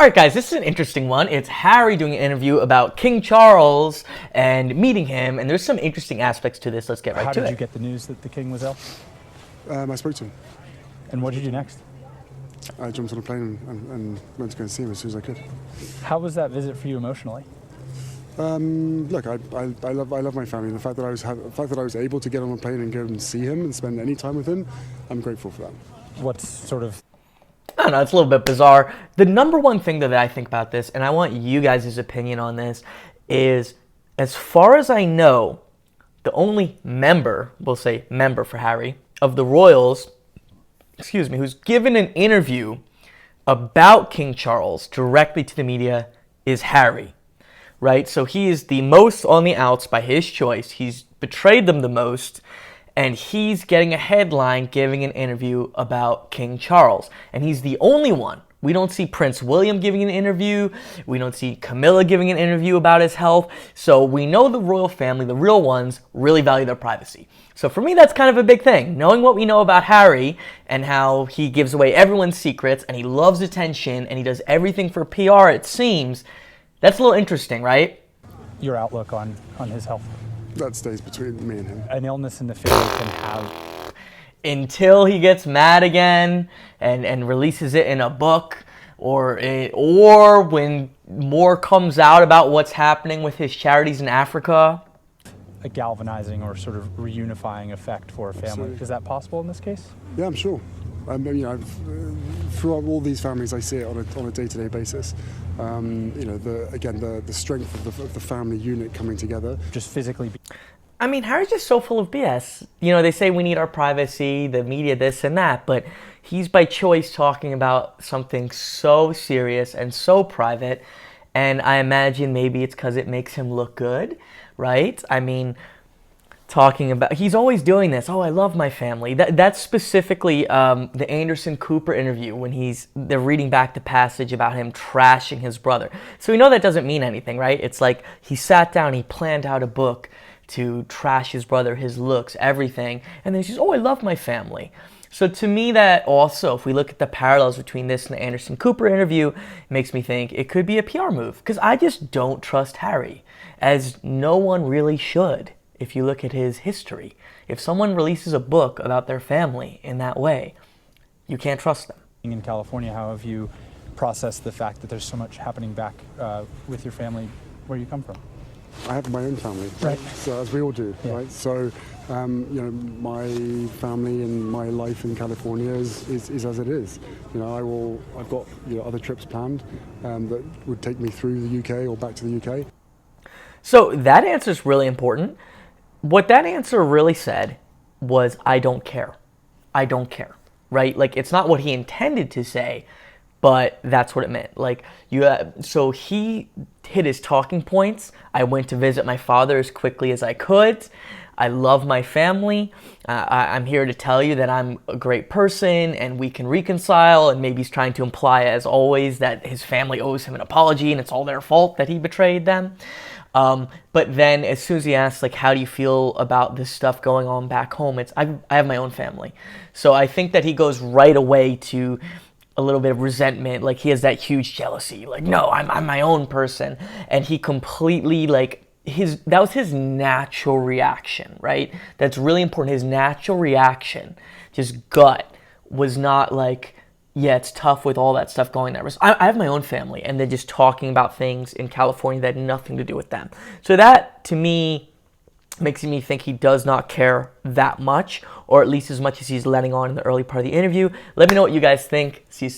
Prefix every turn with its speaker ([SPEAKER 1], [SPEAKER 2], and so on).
[SPEAKER 1] All right, guys, this is an interesting one. It's Harry doing an interview about King Charles and meeting him, and there's some interesting aspects to this. Let's get right to it.
[SPEAKER 2] How did you get the news that the king was ill?
[SPEAKER 3] I spoke to him.
[SPEAKER 2] And what did you do next?
[SPEAKER 3] I jumped on a plane and went to go and see him as soon as I could.
[SPEAKER 2] How was that visit for you emotionally?
[SPEAKER 3] Look, I love my family. The fact that I was able to get on a plane and go and see him and spend any time with him, I'm grateful for that.
[SPEAKER 2] What's sort of...
[SPEAKER 1] I don't know, it's a little bit bizarre. The number one thing that I think about this, and I want you guys' opinion on this, is as far as I know, the only member, we'll say member for Harry, of the royals, who's given an interview about King Charles directly to the media is Harry, right? So he is the most on the outs by his choice. He's betrayed them the most. And he's getting a headline giving an interview about King Charles. And he's the only one. We don't see Prince William giving an interview. We don't see Camilla giving an interview about his health. So we know the royal family, the real ones, really value their privacy. So for me, that's kind of a big thing. Knowing what we know about Harry and how he gives away everyone's secrets and he loves attention and he does everything for PR, it seems, that's a little interesting, right?
[SPEAKER 2] Your outlook on his health?
[SPEAKER 3] That stays between me and him.
[SPEAKER 2] An illness in the family can have...
[SPEAKER 1] Until he gets mad again and releases it in a book, or when more comes out about what's happening with his charities in Africa.
[SPEAKER 2] A galvanizing or sort of reunifying effect for a family.
[SPEAKER 3] Absolutely.
[SPEAKER 2] Is that possible in this case?
[SPEAKER 3] Yeah, I'm sure. Throughout all these families, I see it on a day-to-day basis. The strength of the family unit coming together.
[SPEAKER 2] Just physically...
[SPEAKER 1] I mean, Harry's just so full of BS. You know, they say we need our privacy, the media, this and that, but he's by choice talking about something so serious and so private, and I imagine maybe it's because it makes him look good, right? I mean, talking about, he's always doing this. Oh, I love my family. That's specifically the Anderson Cooper interview when they're reading back the passage about him trashing his brother. So we know that doesn't mean anything, right? It's like he sat down, he planned out a book to trash his brother, his looks, everything. And then he says, oh, I love my family. So to me, that also, if we look at the parallels between this and the Anderson Cooper interview, it makes me think it could be a PR move. Because I just don't trust Harry, as no one really should. If you look at his history, if someone releases a book about their family in that way, you can't trust them.
[SPEAKER 2] In California, how have you processed the fact that there's so much happening back with your family where you come from?
[SPEAKER 3] I have my own family,
[SPEAKER 2] right?
[SPEAKER 3] So as we all do,
[SPEAKER 2] yeah.
[SPEAKER 3] Right? So, my family and my life in California is as it is. I've got other trips planned that would take me through the UK or back to the UK.
[SPEAKER 1] So that answer is really important. What that answer really said was, I don't care. I don't care, right? Like, it's not what he intended to say, but that's what it meant. Like, so he hit his talking points. I went to visit my father as quickly as I could. I love my family. I'm here to tell you that I'm a great person and we can reconcile. And maybe he's trying to imply, as always, that his family owes him an apology and it's all their fault that he betrayed them. But then as soon as he asks, like, how do you feel about this stuff going on back home? I have my own family. So I think that he goes right away to a little bit of resentment. Like, he has that huge jealousy. Like, no, I'm my own person. And he completely, like, that was his natural reaction, right? That's really important. His natural reaction, just gut, was not like, yeah, it's tough with all that stuff going there. I have my own family, and then just talking about things in California that had nothing to do with them. So that, to me, makes me think he does not care that much, or at least as much as he's letting on in the early part of the interview. Let me know what you guys think. See you soon.